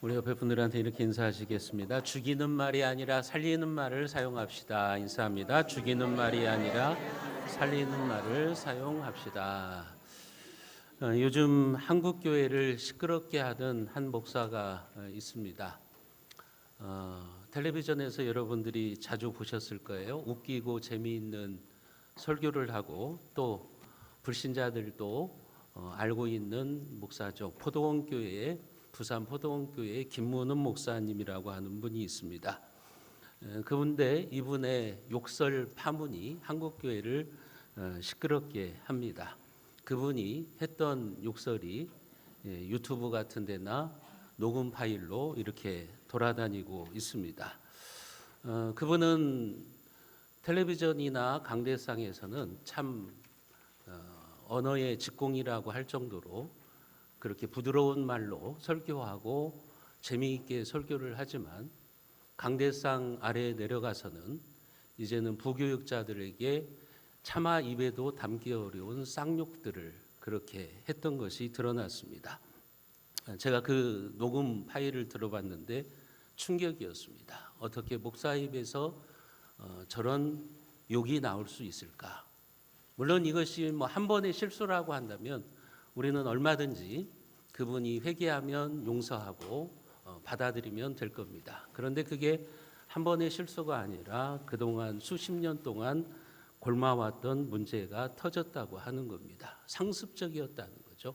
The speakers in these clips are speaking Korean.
우리 옆에 분들한테 이렇게 인사하시겠습니다. 죽이는 말이 아니라 살리는 말을 사용합시다. 인사합니다. 죽이는 말이 아니라 살리는 말을 사용합시다. 요즘 한국 교회를 시끄럽게 하던 한 목사가 있습니다. 텔레비전에서 여러분들이 자주 보셨을 거예요. 웃기고 재미있는 설교를 하고 또 불신자들도 알고 있는 목사죠. 포도원 교회의 부산 포도원 교회의 김문은 목사님이라고 하는 분이 있습니다. 그런데 이분의 욕설 파문이 한국 교회를 시끄럽게 합니다. 그분이 했던 욕설이 유튜브 같은 데나 녹음 파일로 이렇게 돌아다니고 있습니다. 그분은 텔레비전이나 강대상에서는 참 언어의 직공이라고 할 정도로 그렇게 부드러운 말로 설교하고 재미있게 설교를 하지만 강대상 아래에 내려가서는 이제는 부교육자들에게 차마 입에도 담기 어려운 쌍욕들을 그렇게 했던 것이 드러났습니다. 제가 그 녹음 파일을 들어봤는데 충격이었습니다. 어떻게 목사 입에서 저런 욕이 나올 수 있을까? 물론 이것이 한 번의 실수라고 한다면 우리는 얼마든지 그분이 회개하면 용서하고 받아들이면 될 겁니다. 그런데 그게 한 번의 실수가 아니라 그동안 수십 년 동안 골마왔던 문제가 터졌다고 하는 겁니다. 상습적이었다는 거죠.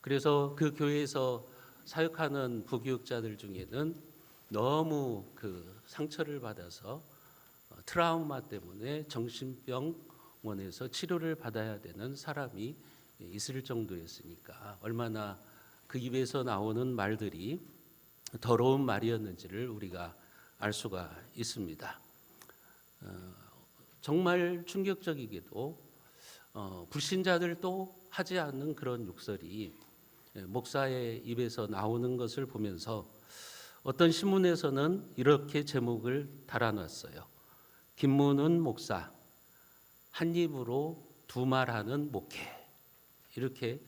그래서 그 교회에서 사역하는 부교육자들 중에는 너무 그 상처를 받아서 트라우마 때문에 정신병원에서 치료를 받아야 되는 사람이 있을 정도였으니까 얼마나 그 입에서 나오는 말들이 더러운 말이었는지를 우리가 알 수가 있습니다. 정말 충격적이게도 불신자들도 하지 않는 그런 욕설이 목사의 입에서 나오는 것을 보면서 어떤 신문에서는 이렇게 제목을 달아놨어요. 김문은 목사, 한 입으로 두 말하는 목회. 이렇게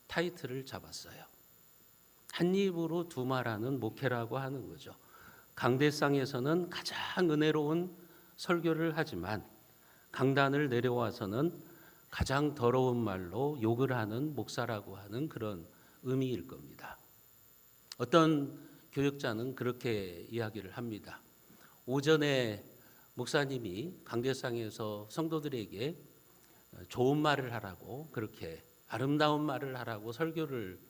타이틀을 잡았어요. 한 입으로 두 말하는 목회라고 하는 거죠. 강대상에서는 가장 은혜로운 설교를 하지만 강단을 내려와서는 가장 더러운 말로 욕을 하는 목사라고 하는 그런 의미일 겁니다. 어떤 교육자는 그렇게 이야기를 합니다. 오전에 목사님이 강대상에서 성도들에게 좋은 말을 하라고 그렇게 아름다운 말을 하라고 설교를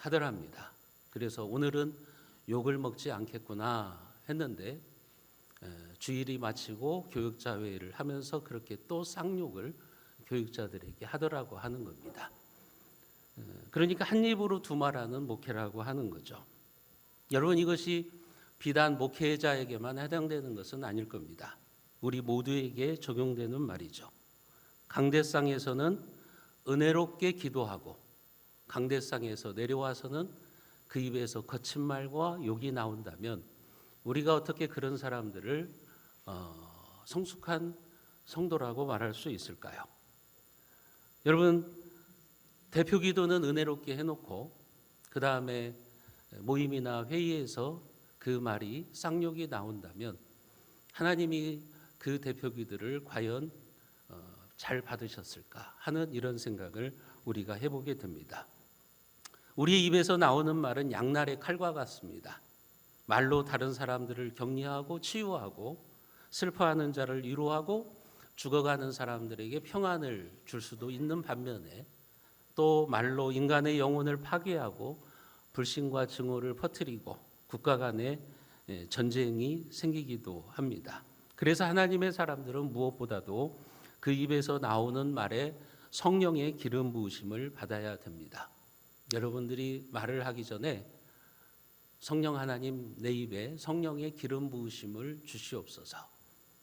하더랍니다. 그래서 오늘은 욕을 먹지 않겠구나 했는데 주일이 마치고 교육자 회의를 하면서 그렇게 또 쌍욕을 교육자들에게 하더라고 하는 겁니다. 그러니까 한 입으로 두 말하는 목회라고 하는 거죠. 여러분 이것이 비단 목회자에게만 해당되는 것은 아닐 겁니다. 우리 모두에게 적용되는 말이죠. 강대상에서는 은혜롭게 기도하고 강대상에서 내려와서는 그 입에서 거친 말과 욕이 나온다면 우리가 어떻게 그런 사람들을 성숙한 성도라고 말할 수 있을까요? 여러분 대표 기도는 은혜롭게 해놓고 그 다음에 모임이나 회의에서 그 말이 쌍욕이 나온다면 하나님이 그 대표 기도를 과연 잘 받으셨을까 하는 이런 생각을 우리가 해보게 됩니다. 우리 입에서 나오는 말은 양날의 칼과 같습니다. 말로 다른 사람들을 격려하고 치유하고 슬퍼하는 자를 위로하고 죽어가는 사람들에게 평안을 줄 수도 있는 반면에 또 말로 인간의 영혼을 파괴하고 불신과 증오를 퍼뜨리고 국가 간에 전쟁이 생기기도 합니다. 그래서 하나님의 사람들은 무엇보다도 그 입에서 나오는 말에 성령의 기름 부으심을 받아야 됩니다. 여러분들이 말을 하기 전에 성령 하나님 내 입에 성령의 기름 부으심을 주시옵소서.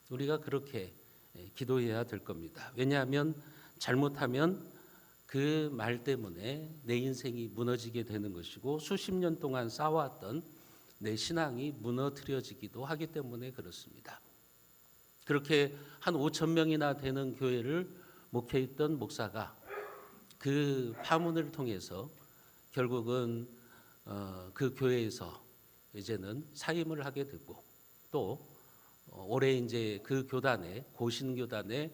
우리가 그렇게 기도해야 될 겁니다. 왜냐하면 잘못하면 그 말 때문에 내 인생이 무너지게 되는 것이고 수십 년 동안 쌓아왔던 내 신앙이 무너뜨려지기도 하기 때문에 그렇습니다. 그렇게 한 5천 명이나 되는 교회를 목회했던 목사가 그 파문을 통해서 결국은 그 교회에서 이제는 사임을 하게 되고 또 올해 이제 그 교단에 고신 교단에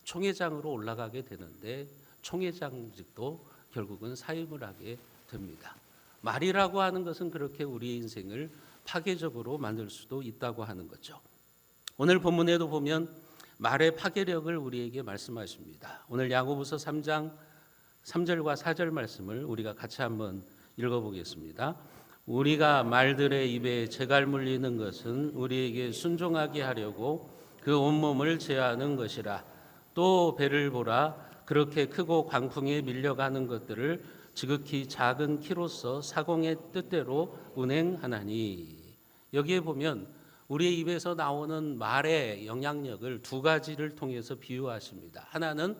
총회장으로 올라가게 되는데 총회장직도 결국은 사임을 하게 됩니다. 말이라고 하는 것은 그렇게 우리의 인생을 파괴적으로 만들 수도 있다고 하는 거죠. 오늘 본문에도 보면 말의 파괴력을 우리에게 말씀하십니다. 오늘 야고보서 3장 3절과 4절 말씀을 우리가 같이 한번 읽어보겠습니다. 우리가 말들의 입에 재갈 물리는 것은 우리에게 순종하게 하려고 그 온몸을 제어하는 것이라. 또 배를 보라. 그렇게 크고 광풍에 밀려가는 것들을 지극히 작은 키로서 사공의 뜻대로 운행하나니. 여기에 보면 우리의 입에서 나오는 말의 영향력을 두 가지를 통해서 비유하십니다. 하나는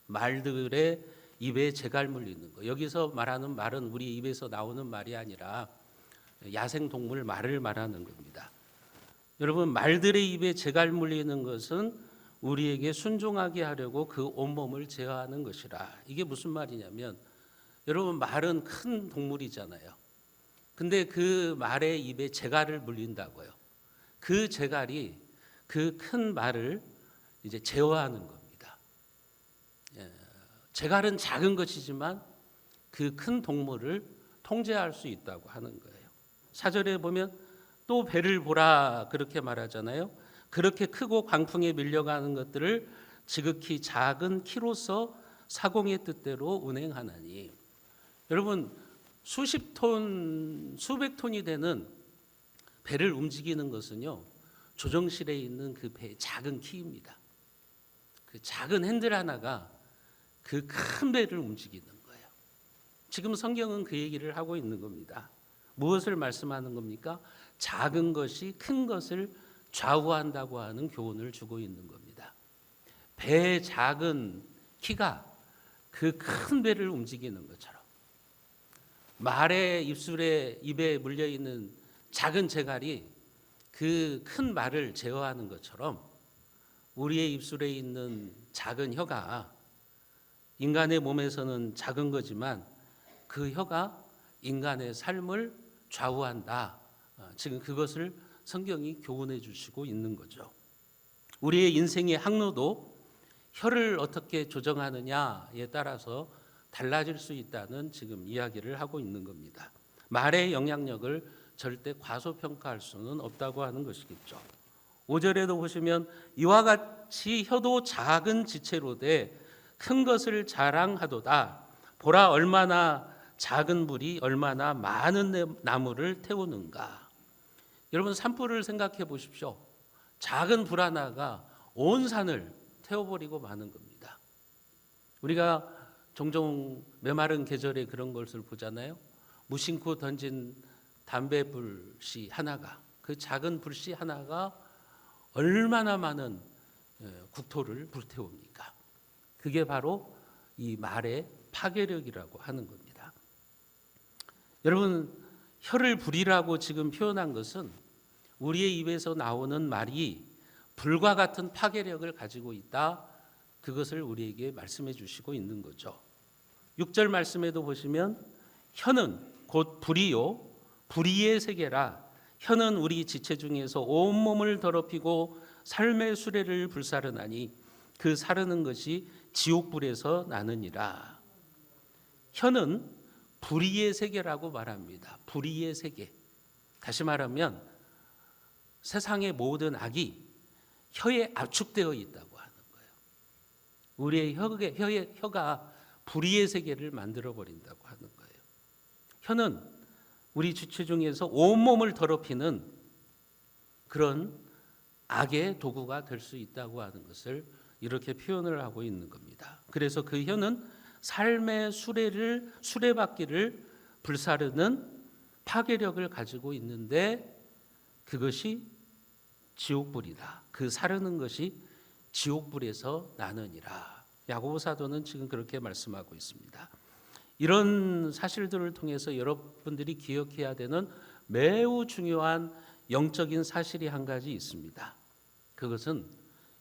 말들의 입에 재갈 물리는 거. 여기서 말하는 말은 우리 입에서 나오는 말이 아니라 야생동물 말을 말하는 겁니다. 여러분, 말들의 입에 재갈 물리는 것은 우리에게 순종하게 하려고 그 온몸을 제어하는 것이라. 이게 무슨 말이냐면, 여러분, 말은 큰 동물이잖아요. 근데 그 말의 입에 재갈을 물린다고요. 그 재갈이 그 큰 말을 이제 제어하는 겁니다. 재갈은 작은 것이지만 그 큰 동물을 통제할 수 있다고 하는 거예요. 4절에 보면 또 배를 보라 그렇게 말하잖아요. 그렇게 크고 광풍에 밀려가는 것들을 지극히 작은 키로서 사공의 뜻대로 운행하나니. 여러분, 수십 톤, 수백 톤이 되는 배를 움직이는 것은요, 조정실에 있는 그 배의 작은 키입니다. 그 작은 핸들 하나가 그 큰 배를 움직이는 거예요. 지금 성경은 그 얘기를 하고 있는 겁니다. 무엇을 말씀하는 겁니까? 작은 것이 큰 것을 좌우한다고 하는 교훈을 주고 있는 겁니다. 배의 작은 키가 그 큰 배를 움직이는 것처럼, 말의 입에 물려 있는 작은 재갈이 그 큰 말을 제어하는 것처럼 우리의 입술에 있는 작은 혀가 인간의 몸에서는 작은 거지만 그 혀가 인간의 삶을 좌우한다. 지금 그것을 성경이 교훈해 주시고 있는 거죠. 우리의 인생의 항로도 혀를 어떻게 조정하느냐에 따라서 달라질 수 있다는 지금 이야기를 하고 있는 겁니다. 말의 영향력을 절대 과소평가할 수는 없다고 하는 것이겠죠. 5절에도 보시면 이와 같이 혀도 작은 지체로 돼 큰 것을 자랑하도다. 보라 얼마나 작은 불이 얼마나 많은 나무를 태우는가. 여러분, 산불을 생각해 보십시오. 작은 불 하나가 온 산을 태워버리고 마는 겁니다. 우리가 종종 메마른 계절에 그런 것을 보잖아요. 무심코 던진 담배불씨 하나가, 그 작은 불씨 하나가 얼마나 많은 국토를 불태웁니까? 그게 바로 이 말의 파괴력이라고 하는 겁니다. 여러분, 혀를 불이라고 지금 표현한 것은 우리의 입에서 나오는 말이 불과 같은 파괴력을 가지고 있다. 그것을 우리에게 말씀해 주시고 있는 거죠. 6절 말씀에도 보시면 혀는 곧 불이요 불의의 세계라. 혀는 우리 지체 중에서 온몸을 더럽히고 삶의 수레를 불사르나니 그 사르는 것이 지옥불에서 나느니라. 혀는 불의의 세계라고 말합니다. 불의의 세계. 다시 말하면 세상의 모든 악이 혀에 압축되어 있다고 하는 거예요. 우리의 혀가 불의의 세계를 만들어 버린다고 하는 거예요. 혀는 우리 지체 중에서 온몸을 더럽히는 그런 악의 도구가 될 수 있다고 하는 것을 이렇게 표현을 하고 있는 겁니다. 그래서 그 혀는 삶의 수레바퀴를 불사르는 파괴력을 가지고 있는데 그것이 지옥불이다. 그 사르는 것이 지옥불에서 나느니라. 야고보 사도는 지금 그렇게 말씀하고 있습니다. 이런 사실들을 통해서 여러분들이 기억해야 되는 매우 중요한 영적인 사실이 한 가지 있습니다. 그것은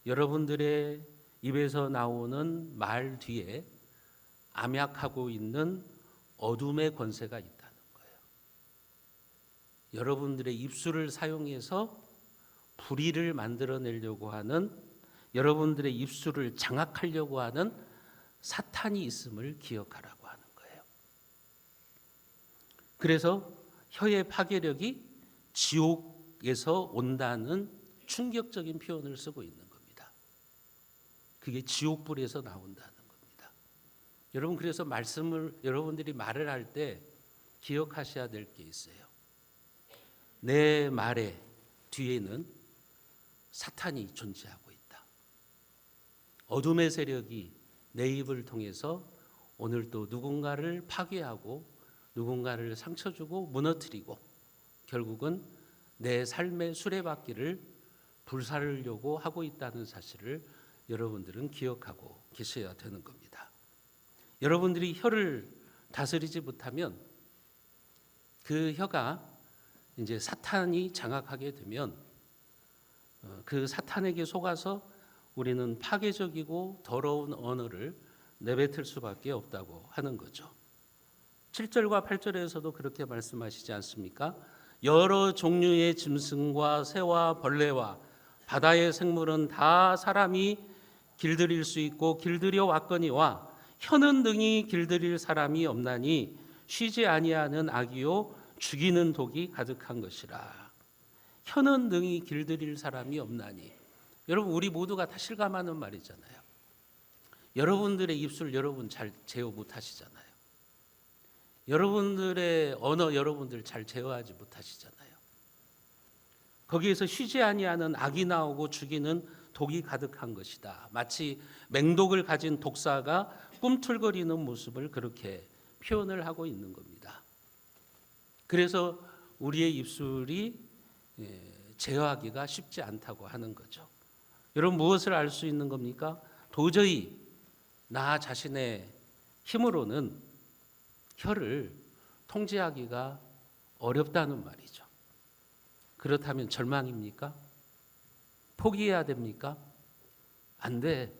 여러분들의 입에서 나오는 말 뒤에 암약하고 있는 어둠의 권세가 있다는 거예요. 여러분들의 입술을 사용해서 불의를 만들어내려고 하는, 여러분들의 입술을 장악하려고 하는 사탄이 있음을 기억하라고 하는 거예요. 그래서 혀의 파괴력이 지옥에서 온다는 충격적인 표현을 쓰고 있는 겁니다. 그게 지옥불에서 나온다는 겁니다. 여러분, 그래서 여러분들이 말을 할 때 기억하셔야 될 게 있어요. 내 말의 뒤에는 사탄이 존재하고 있다. 어둠의 세력이 내 입을 통해서 오늘 또 누군가를 파괴하고 누군가를 상처 주고 무너뜨리고 결국은 내 삶의 수레바퀴를 불살르려고 하고 있다는 사실을 여러분들은 기억하고 계셔야 되는 겁니다. 여러분들이 혀를 다스리지 못하면 그 혀가 이제 사탄이 장악하게 되면 그 사탄에게 속아서 우리는 파괴적이고 더러운 언어를 내뱉을 수밖에 없다고 하는 거죠. 7절과 8절에서도 그렇게 말씀하시지 않습니까? 여러 종류의 짐승과 새와 벌레와 바다의 생물은 다 사람이 길들일 수 있고 길들여 왔거니와 혀는 능히 길들일 사람이 없나니 쉬지 아니하는 악이요 죽이는 독이 가득한 것이라. 혀는 능히 길들일 사람이 없나니. 여러분, 우리 모두가 다 실감하는 말이잖아요. 여러분들의 입술 여러분 잘 제어 못하시잖아요. 여러분들의 언어 여러분들 잘 제어하지 못하시잖아요. 거기에서 쉬지 아니하는 악이 나오고 죽이는 독이 가득한 것이다. 마치 맹독을 가진 독사가 꿈틀거리는 모습을 그렇게 표현을 하고 있는 겁니다. 그래서 우리의 입술이 제어하기가 쉽지 않다고 하는 거죠. 여러분, 무엇을 알 수 있는 겁니까? 도저히 나 자신의 힘으로는 혀를 통제하기가 어렵다는 말이죠. 그렇다면 절망입니까? 포기해야 됩니까? 안 돼.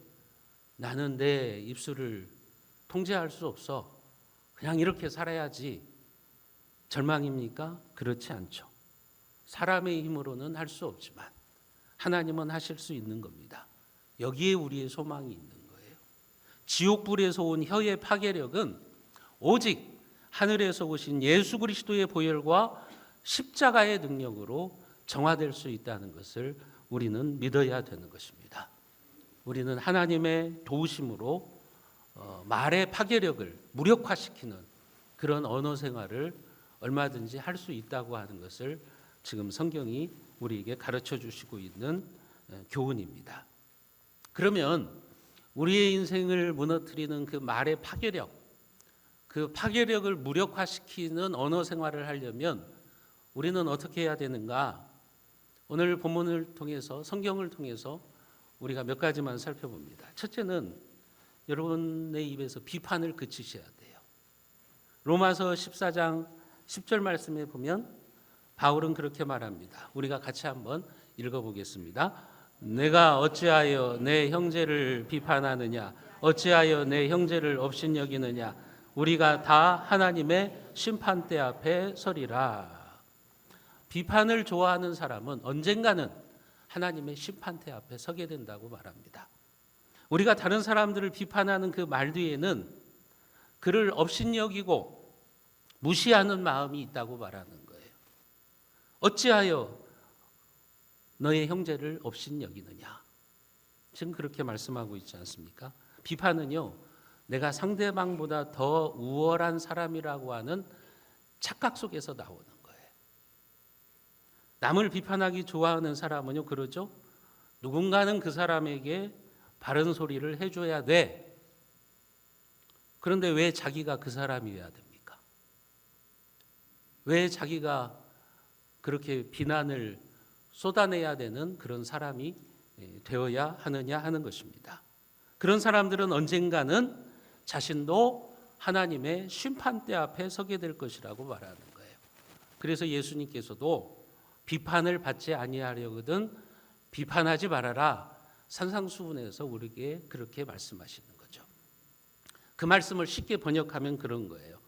나는 내 입술을 통제할 수 없어. 그냥 이렇게 살아야지. 절망입니까? 그렇지 않죠. 사람의 힘으로는 할 수 없지만 하나님은 하실 수 있는 겁니다. 여기에 우리의 소망이 있는 거예요. 지옥불에서 온 혀의 파괴력은 오직 하늘에서 오신 예수 그리스도의 보혈과 십자가의 능력으로 정화될 수 있다는 것을 우리는 믿어야 되는 것입니다. 우리는 하나님의 도우심으로 말의 파괴력을 무력화시키는 그런 언어 생활을 얼마든지 할 수 있다고 하는 것을 지금 성경이 우리에게 가르쳐 주시고 있는 교훈입니다. 그러면 우리의 인생을 무너뜨리는 그 말의 파괴력, 그 파괴력을 무력화시키는 언어 생활을 하려면 우리는 어떻게 해야 되는가? 오늘 본문을 통해서, 성경을 통해서 우리가 몇 가지만 살펴봅니다. 첫째는 여러분의 입에서 비판을 그치셔야 돼요. 로마서 14장 10절 말씀에 보면 바울은 그렇게 말합니다. 우리가 같이 한번 읽어보겠습니다. 내가 어찌하여 내 형제를 비판하느냐? 어찌하여 내 형제를 업신여기느냐? 우리가 다 하나님의 심판대 앞에 서리라. 비판을 좋아하는 사람은 언젠가는 하나님의 심판대 앞에 서게 된다고 말합니다. 우리가 다른 사람들을 비판하는 그 말 뒤에는 그를 업신여기고 무시하는 마음이 있다고 말하는 거예요. 어찌하여 너의 형제를 업신여기느냐? 지금 그렇게 말씀하고 있지 않습니까? 비판은요, 내가 상대방보다 더 우월한 사람이라고 하는 착각 속에서 나오는 거예요. 남을 비판하기 좋아하는 사람은요, 그러죠? 누군가는 그 사람에게 바른 소리를 해줘야 돼. 그런데 왜 자기가 그 사람이어야 됩니까? 왜 자기가 그렇게 비난을 쏟아내야 되는 그런 사람이 되어야 하느냐 하는 것입니다. 그런 사람들은 언젠가는 자신도 하나님의 심판대 앞에 서게 될 것이라고 말하는 거예요. 그래서 예수님께서도 비판을 받지 아니하려거든 비판하지 말아라. 산상수훈에서 우리에게 그렇게 말씀하시는 거죠. 그 말씀을 쉽게 번역하면 그런 거예요.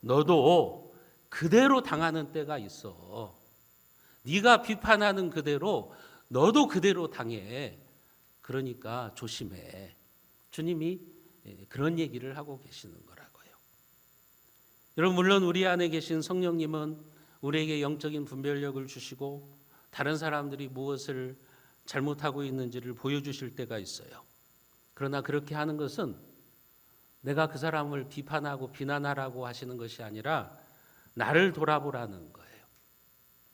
너도 그대로 당하는 때가 있어. 네가 비판하는 그대로 너도 그대로 당해. 그러니까 조심해. 주님이 그런 얘기를 하고 계시는 거라고요. 여러분, 물론 우리 안에 계신 성령님은 우리에게 영적인 분별력을 주시고 다른 사람들이 무엇을 잘못하고 있는지를 보여주실 때가 있어요. 그러나 그렇게 하는 것은 내가 그 사람을 비판하고 비난하라고 하시는 것이 아니라 나를 돌아보라는 거예요.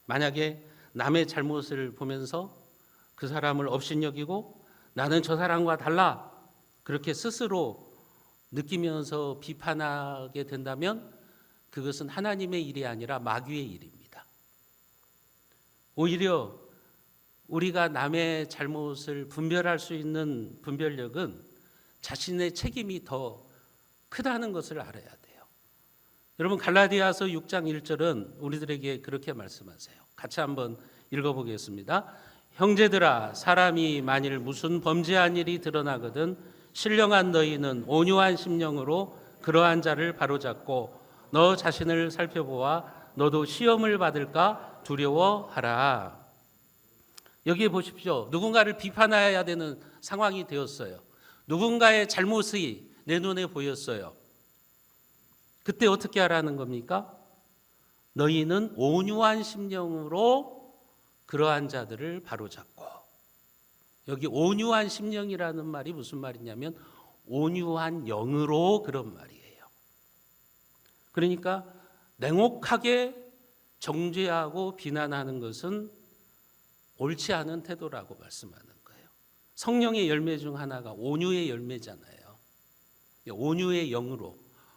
만약에 남의 잘못을 보면서 그 사람을 업신여기고 나는 저 사람과 달라 그렇게 스스로 느끼면서 비판하게 된다면 그것은 하나님의 일이 아니라 마귀의 일입니다. 오히려 우리가 남의 잘못을 분별할 수 있는 분별력은 자신의 책임이 더 크다는 것을 알아야 돼요. 여러분, 갈라디아서 6장 1절은 우리들에게 그렇게 말씀하세요. 같이 한번 읽어보겠습니다. 형제들아, 사람이 만일 무슨 범죄한 일이 드러나거든 신령한 너희는 온유한 심령으로 그러한 자를 바로잡고 너 자신을 살펴보아 너도 시험을 받을까 두려워하라. 여기에 보십시오. 누군가를 비판해야 되는 상황이 되었어요. 누군가의 잘못이 내 눈에 보였어요. 그때 어떻게 하라는 겁니까? 너희는 온유한 심령으로 그러한 자들을 바로잡고. 여기 온유한 심령이라는 말이 무슨 말이냐면 온유한 영으로 그런 말이에요. 그러니까 냉혹하게 정죄하고 비난하는 것은 옳지 않은 태도라고 말씀하는 거예요. 성령의 열매 중 하나가 온유의 열매잖아요.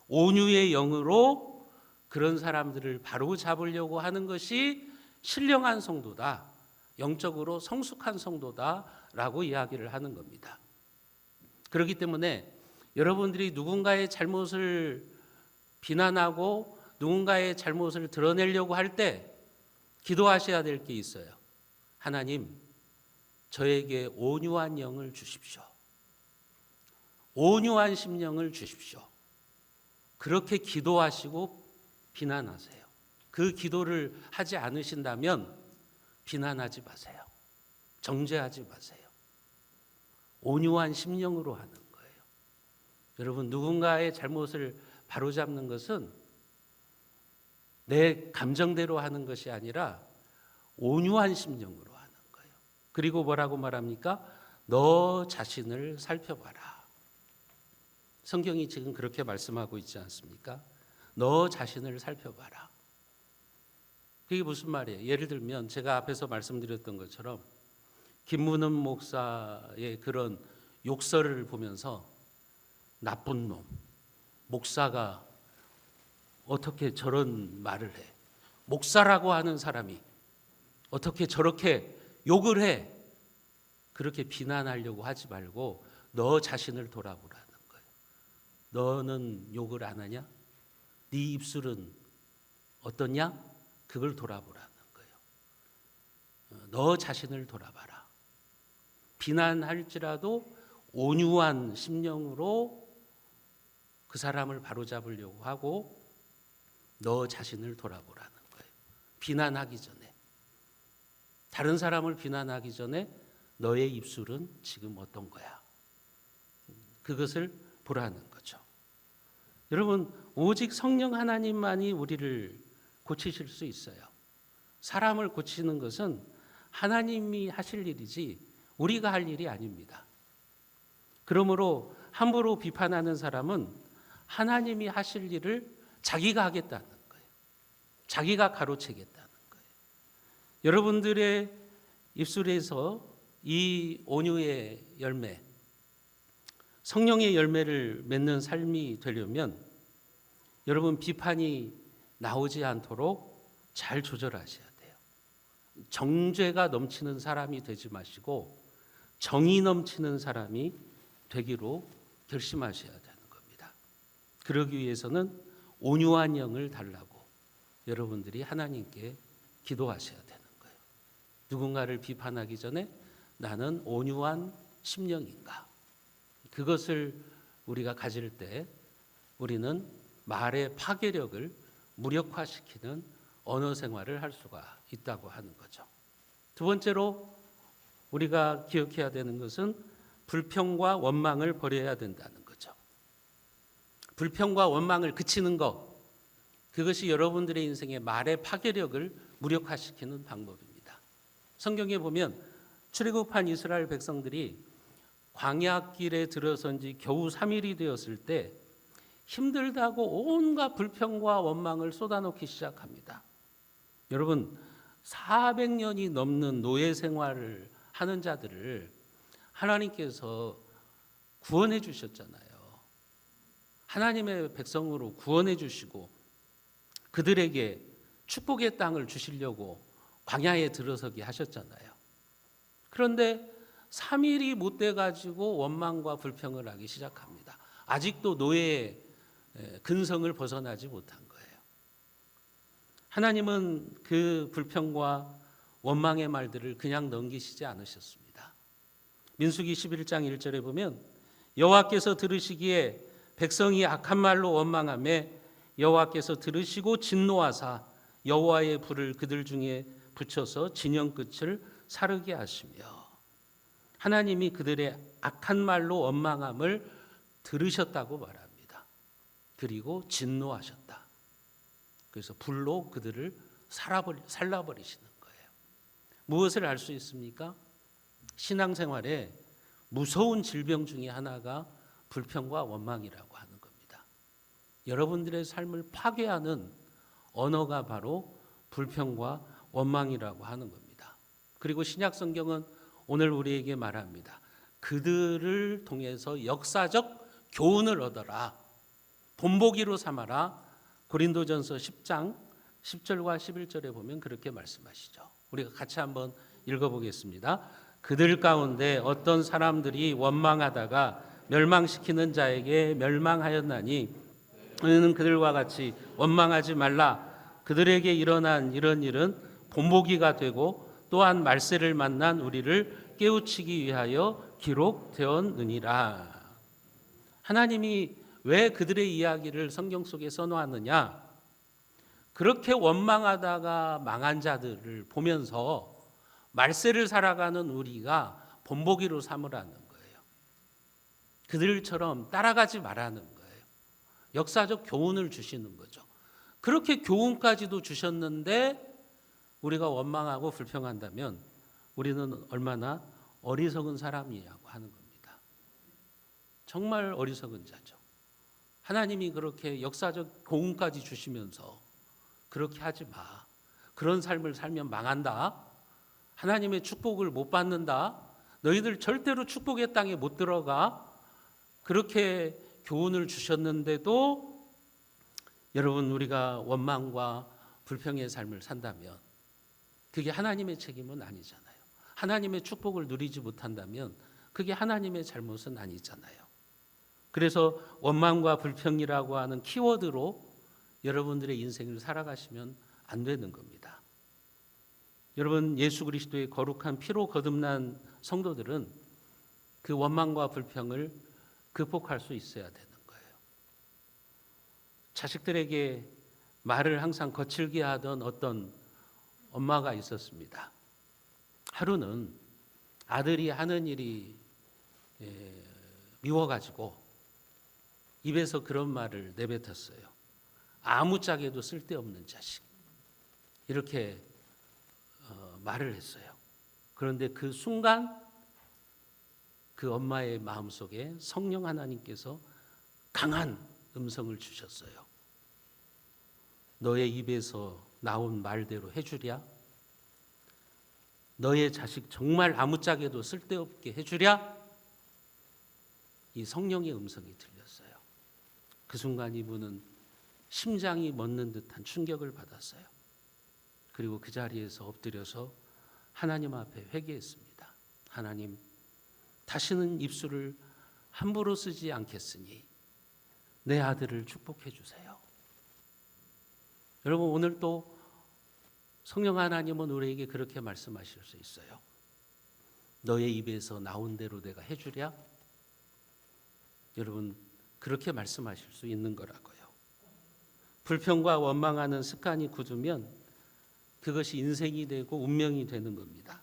온유의 영으로 그런 사람들을 바로 잡으려고 하는 것이 신령한 성도다, 영적으로 성숙한 성도다라고 이야기를 하는 겁니다. 그렇기 때문에 여러분들이 누군가의 잘못을 비난하고 누군가의 잘못을 드러내려고 할 때 기도하셔야 될 게 있어요. 하나님, 저에게 온유한 영을 주십시오. 온유한 심령을 주십시오. 그렇게 기도하시고 비난하세요. 그 기도를 하지 않으신다면 비난하지 마세요. 정죄하지 마세요. 온유한 심령으로 하는 거예요. 여러분, 누군가의 잘못을 바로잡는 것은 내 감정대로 하는 것이 아니라 온유한 심령으로 하는 거예요. 그리고 뭐라고 말합니까? 너 자신을 살펴봐라. 성경이 지금 그렇게 말씀하고 있지 않습니까? 너 자신을 살펴봐라. 그게 무슨 말이에요? 예를 들면 제가 앞에서 말씀드렸던 것처럼 김문은 목사의 그런 욕설을 보면서 나쁜 놈, 목사가 어떻게 저런 말을 해? 목사라고 하는 사람이 어떻게 저렇게 욕을 해? 그렇게 비난하려고 하지 말고 너 자신을 돌아보라는 거예요. 너는 욕을 안 하냐? 네 입술은 어떠냐? 그걸 돌아보라는 거예요. 너 자신을 돌아봐라. 비난할지라도 온유한 심령으로 그 사람을 바로잡으려고 하고 너 자신을 돌아보라는 거예요. 비난하기 전에, 다른 사람을 비난하기 전에 너의 입술은 지금 어떤 거야? 그것을 보라는 거죠. 여러분, 오직 성령 하나님만이 우리를 고치실 수 있어요. 사람을 고치는 것은 하나님이 하실 일이지 우리가 할 일이 아닙니다. 그러므로 함부로 비판하는 사람은 하나님이 하실 일을 자기가 하겠다는 거예요. 자기가 가로채겠다는 거예요. 여러분들의 입술에서 이 온유의 열매, 성령의 열매를 맺는 삶이 되려면 여러분 비판이 나오지 않도록 잘 조절하셔야 돼요. 정죄가 넘치는 사람이 되지 마시고 정이 넘치는 사람이 되기로 결심하셔야 되는 겁니다. 그러기 위해서는 온유한 영을 달라고 여러분들이 하나님께 기도하셔야 되는 거예요. 누군가를 비판하기 전에 나는 온유한 심령인가? 그것을 우리가 가질 때 우리는 말의 파괴력을 무력화시키는 언어 생활을 할 수가 있다고 하는 거죠. 두 번째로 우리가 기억해야 되는 것은 불평과 원망을 버려야 된다는 거죠. 불평과 원망을 그치는 것, 그것이 여러분들의 인생의 말의 파괴력을 무력화시키는 방법입니다. 성경에 보면 출애굽한 이스라엘 백성들이 광야길에 들어선 지 겨우 3일이 되었을 때 힘들다고 온갖 불평과 원망을 쏟아놓기 시작합니다. 여러분, 400년이 넘는 노예 생활을 하는 자들을 하나님께서 구원해 주셨잖아요. 하나님의 백성으로 구원해 주시고 그들에게 축복의 땅을 주시려고 광야에 들어서게 하셨잖아요. 그런데 3일이 못 돼가지고 원망과 불평을 하기 시작합니다. 아직도 노예의 근성을 벗어나지 못한 거예요. 하나님은 그 불평과 원망의 말들을 그냥 넘기시지 않으셨습니다. 민수기 11장 1절에 보면 여호와께서 들으시기에 백성이 악한 말로 원망하며 여호와께서 들으시고 진노하사 여호와의 불을 그들 중에 붙여서 진영 끝을 사르게 하시며, 하나님이 그들의 악한 말로 원망함을 들으셨다고 말합니다. 그리고 진노하셨다. 그래서 불로 그들을 살라버리시는 거예요. 무엇을 알 수 있습니까? 신앙생활에 무서운 질병 중에 하나가 불평과 원망이라고 하는 겁니다. 여러분들의 삶을 파괴하는 언어가 바로 불평과 원망이라고 하는 겁니다. 그리고 신약 성경은 오늘 우리에게 말합니다. 그들을 통해서 역사적 교훈을 얻어라. 본보기로 삼아라. 고린도전서 10장 10절과 11절에 보면 그렇게 말씀하시죠. 우리가 같이 한번 읽어보겠습니다. 그들 가운데 어떤 사람들이 원망하다가 멸망시키는 자에게 멸망하였나니 너희는 그들과 같이 원망하지 말라. 그들에게 일어난 이런 일은 본보기가 되고 또한 말세를 만난 우리를 깨우치기 위하여 기록되었느니라. 하나님이 왜 그들의 이야기를 성경 속에 써놓았느냐? 그렇게 원망하다가 망한 자들을 보면서 말세를 살아가는 우리가 본보기로 삼으라는 거예요. 그들처럼 따라가지 말라는 거예요. 역사적 교훈을 주시는 거죠. 그렇게 교훈까지도 주셨는데 우리가 원망하고 불평한다면 우리는 얼마나 어리석은 사람이냐고 하는 겁니다. 정말 어리석은 자죠. 하나님이 그렇게 역사적 교훈까지 주시면서 그렇게 하지 마. 그런 삶을 살면 망한다. 하나님의 축복을 못 받는다. 너희들 절대로 축복의 땅에 못 들어가. 그렇게 교훈을 주셨는데도 여러분, 우리가 원망과 불평의 삶을 산다면 그게 하나님의 책임은 아니잖아요. 하나님의 축복을 누리지 못한다면 그게 하나님의 잘못은 아니잖아요. 그래서 원망과 불평이라고 하는 키워드로 여러분들의 인생을 살아가시면 안 되는 겁니다. 여러분, 예수 그리스도의 거룩한 피로 거듭난 성도들은 그 원망과 불평을 극복할 수 있어야 되는 거예요. 자식들에게 말을 항상 거칠게 하던 어떤 엄마가 있었습니다. 하루는 아들이 하는 일이 미워가지고 입에서 그런 말을 내뱉었어요. 아무짝에도 쓸데없는 자식. 이렇게 말을 했어요. 그런데 그 순간 그 엄마의 마음속에 성령 하나님께서 강한 음성을 주셨어요. 너의 입에서 나온 말대로 해주랴? 너의 자식 정말 아무짝에도 쓸데없게 해주랴? 이 성령의 음성이 들렸어요. 그 순간 이분은 심장이 멎는 듯한 충격을 받았어요. 그리고 그 자리에서 엎드려서 하나님 앞에 회개했습니다. 하나님, 다시는 입술을 함부로 쓰지 않겠으니 내 아들을 축복해 주세요. 여러분, 오늘 또 성령 하나님은 우리에게 그렇게 말씀하실 수 있어요. 너의 입에서 나온 대로 내가 해주랴? 여러분, 그렇게 말씀하실 수 있는 거라고요. 불평과 원망하는 습관이 굳으면 그것이 인생이 되고 운명이 되는 겁니다.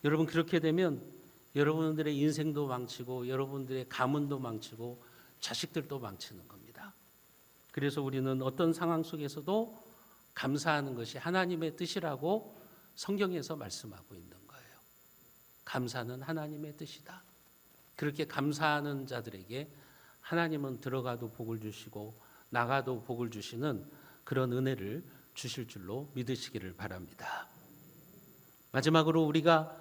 여러분, 그렇게 되면 여러분들의 인생도 망치고 여러분들의 가문도 망치고 자식들도 망치는 겁니다. 그래서 우리는 어떤 상황 속에서도 감사하는 것이 하나님의 뜻이라고 성경에서 말씀하고 있는 거예요. 감사는 하나님의 뜻이다. 그렇게 감사하는 자들에게 하나님은 들어가도 복을 주시고 나가도 복을 주시는 그런 은혜를 주실 줄로 믿으시기를 바랍니다. 마지막으로 우리가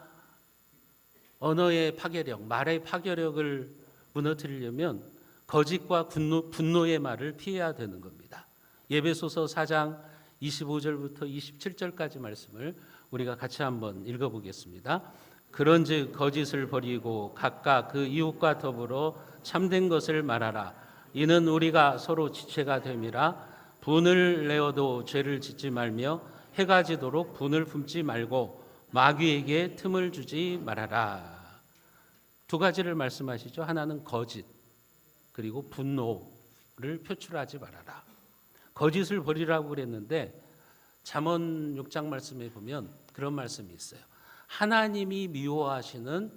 언어의 파괴력, 말의 파괴력을 무너뜨리려면 거짓과 분노의 말을 피해야 되는 겁니다. 에베소서 4장 25절부터 27절까지 말씀을 우리가 같이 한번 읽어보겠습니다. 그런즉 거짓을 버리고 각각 그 이웃과 더불어 참된 것을 말하라. 이는 우리가 서로 지체가 됨이라. 분을 내어도 죄를 짓지 말며 해가 지도록 분을 품지 말고 마귀에게 틈을 주지 말아라. 두 가지를 말씀하시죠. 하나는 거짓, 그리고 분노를 표출하지 말아라. 거짓을 버리라고 그랬는데 잠언 6장 말씀에 보면 그런 말씀이 있어요. 하나님이 미워하시는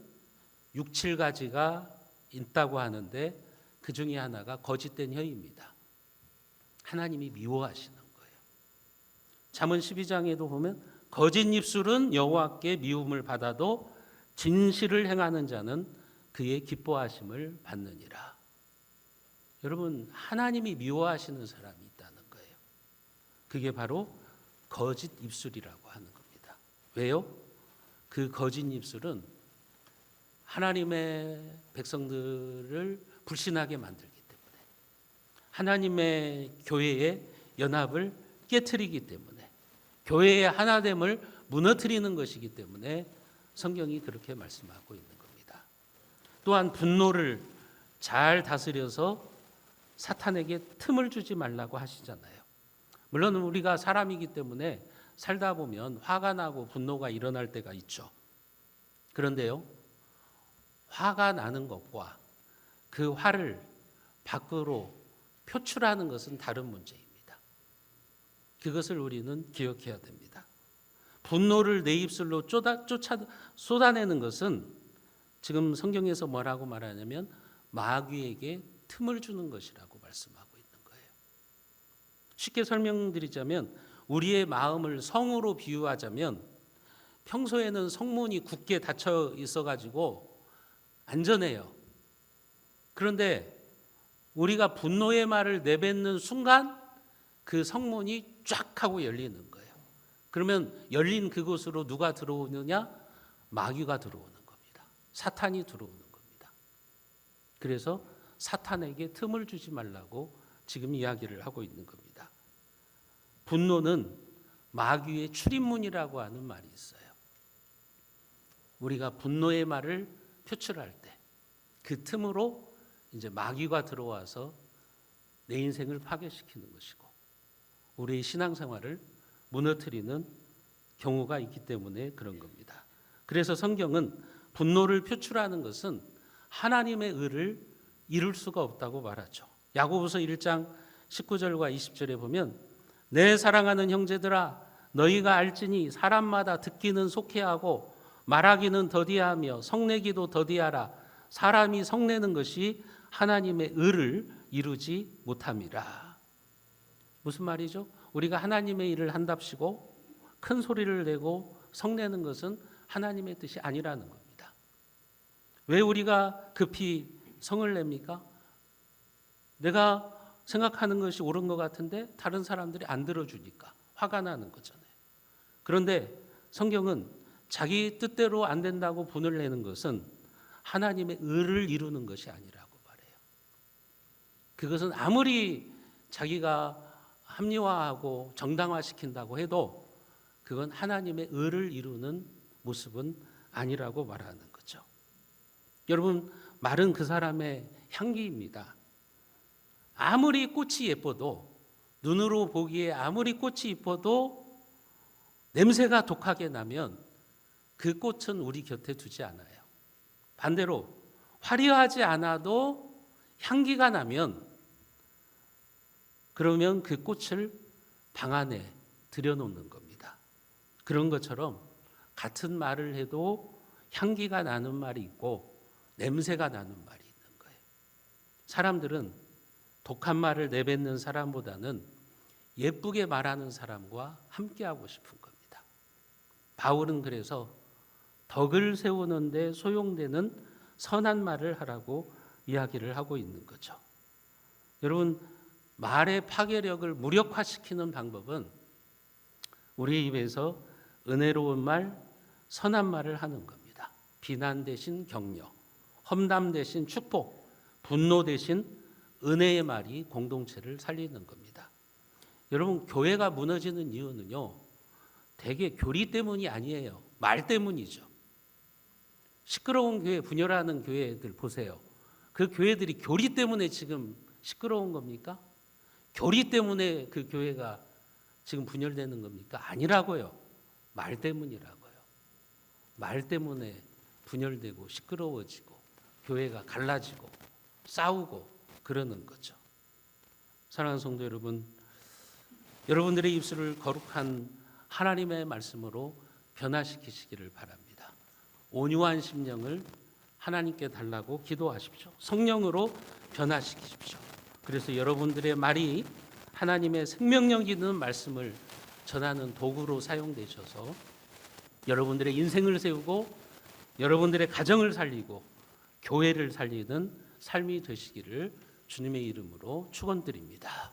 6, 7가지가 있다고 하는데 그 중에 하나가 거짓된 혀입니다. 하나님이 미워하시는 거예요. 잠언 12장에도 보면 거짓 입술은 여호와께 미움을 받아도 진실을 행하는 자는 그의 기뻐하심을 받느니라. 여러분, 하나님이 미워하시는 사람이 있다는 거예요. 그게 바로 거짓 입술이라고 하는 겁니다. 왜요? 그 거짓 입술은 하나님의 백성들을 불신하게 만들기 때문에, 하나님의 교회의 연합을 깨트리기 때문에, 교회의 하나됨을 무너뜨리는 것이기 때문에 성경이 그렇게 말씀하고 있는 겁니다. 또한 분노를 잘 다스려서 사탄에게 틈을 주지 말라고 하시잖아요. 물론 우리가 사람이기 때문에 살다 보면 화가 나고 분노가 일어날 때가 있죠. 그런데요, 화가 나는 것과 그 화를 밖으로 표출하는 것은 다른 문제입니다. 그것을 우리는 기억해야 됩니다. 분노를 내 입술로 쏟아내는 것은 지금 성경에서 뭐라고 말하냐면 마귀에게 틈을 주는 것이라고 말씀하고 있는 거예요. 쉽게 설명드리자면 우리의 마음을 성으로 비유하자면 평소에는 성문이 굳게 닫혀 있어가지고 안전해요. 그런데 우리가 분노의 말을 내뱉는 순간 그 성문이 쫙 하고 열리는 거예요. 그러면 열린 그곳으로 누가 들어오느냐? 마귀가 들어오는 겁니다. 사탄이 들어오는 겁니다. 그래서 사탄에게 틈을 주지 말라고 지금 이야기를 하고 있는 겁니다. 분노는 마귀의 출입문이라고 하는 말이 있어요. 우리가 분노의 말을 표출할 때 그 틈으로 이제 마귀가 들어와서 내 인생을 파괴시키는 것이고 우리의 신앙생활을 무너뜨리는 경우가 있기 때문에 그런 겁니다. 그래서 성경은 분노를 표출하는 것은 하나님의 의를 이룰 수가 없다고 말하죠. 야고보서 1장 19절과 20절에 보면 내 사랑하는 형제들아 너희가 알지니 사람마다 듣기는 속해하고 말하기는 더디하며 성내기도 더디하라. 사람이 성내는 것이 하나님의 의를 이루지 못함이라. 무슨 말이죠? 우리가 하나님의 일을 한답시고 큰 소리를 내고 성내는 것은 하나님의 뜻이 아니라는 겁니다. 왜 우리가 급히 성을 냅니까? 내가 생각하는 것이 옳은 것 같은데 다른 사람들이 안 들어주니까 화가 나는 거잖아요. 그런데 성경은 자기 뜻대로 안 된다고 분을 내는 것은 하나님의 의를 이루는 것이 아니라고 말해요. 그것은 아무리 자기가 합리화하고 정당화시킨다고 해도 그건 하나님의 의를 이루는 모습은 아니라고 말하는 거죠. 여러분, 말은 그 사람의 향기입니다. 아무리 꽃이 예뻐도 눈으로 보기에 아무리 꽃이 예뻐도 냄새가 독하게 나면 그 꽃은 우리 곁에 두지 않아요. 반대로 화려하지 않아도 향기가 나면 그러면 그 꽃을 방 안에 들여놓는 겁니다. 그런 것처럼 같은 말을 해도 향기가 나는 말이 있고 냄새가 나는 말이 있는 거예요. 사람들은 독한 말을 내뱉는 사람보다는 예쁘게 말하는 사람과 함께하고 싶은 겁니다. 바울은 그래서 덕을 세우는 데 소용되는 선한 말을 하라고 이야기를 하고 있는 거죠. 여러분, 말의 파괴력을 무력화시키는 방법은 우리 입에서 은혜로운 말, 선한 말을 하는 겁니다. 비난 대신 격려, 험담 대신 축복, 분노 대신 은혜의 말이 공동체를 살리는 겁니다. 여러분, 교회가 무너지는 이유는요, 대개 교리 때문이 아니에요. 말 때문이죠. 시끄러운 교회, 분열하는 교회들 보세요. 그 교회들이 교리 때문에 지금 시끄러운 겁니까? 교리 때문에 그 교회가 지금 분열되는 겁니까? 아니라고요. 말 때문이라고요. 말 때문에 분열되고 시끄러워지고 교회가 갈라지고 싸우고 그러는 거죠. 사랑하는 성도 여러분, 여러분들의 입술을 거룩한 하나님의 말씀으로 변화시키시기를 바랍니다. 온유한 심령을 하나님께 달라고 기도하십시오. 성령으로 변화시키십시오. 그래서 여러분들의 말이 하나님의 생명력 있는 말씀을 전하는 도구로 사용되셔서 여러분들의 인생을 세우고 여러분들의 가정을 살리고 교회를 살리는 삶이 되시기를 주님의 이름으로 축원드립니다.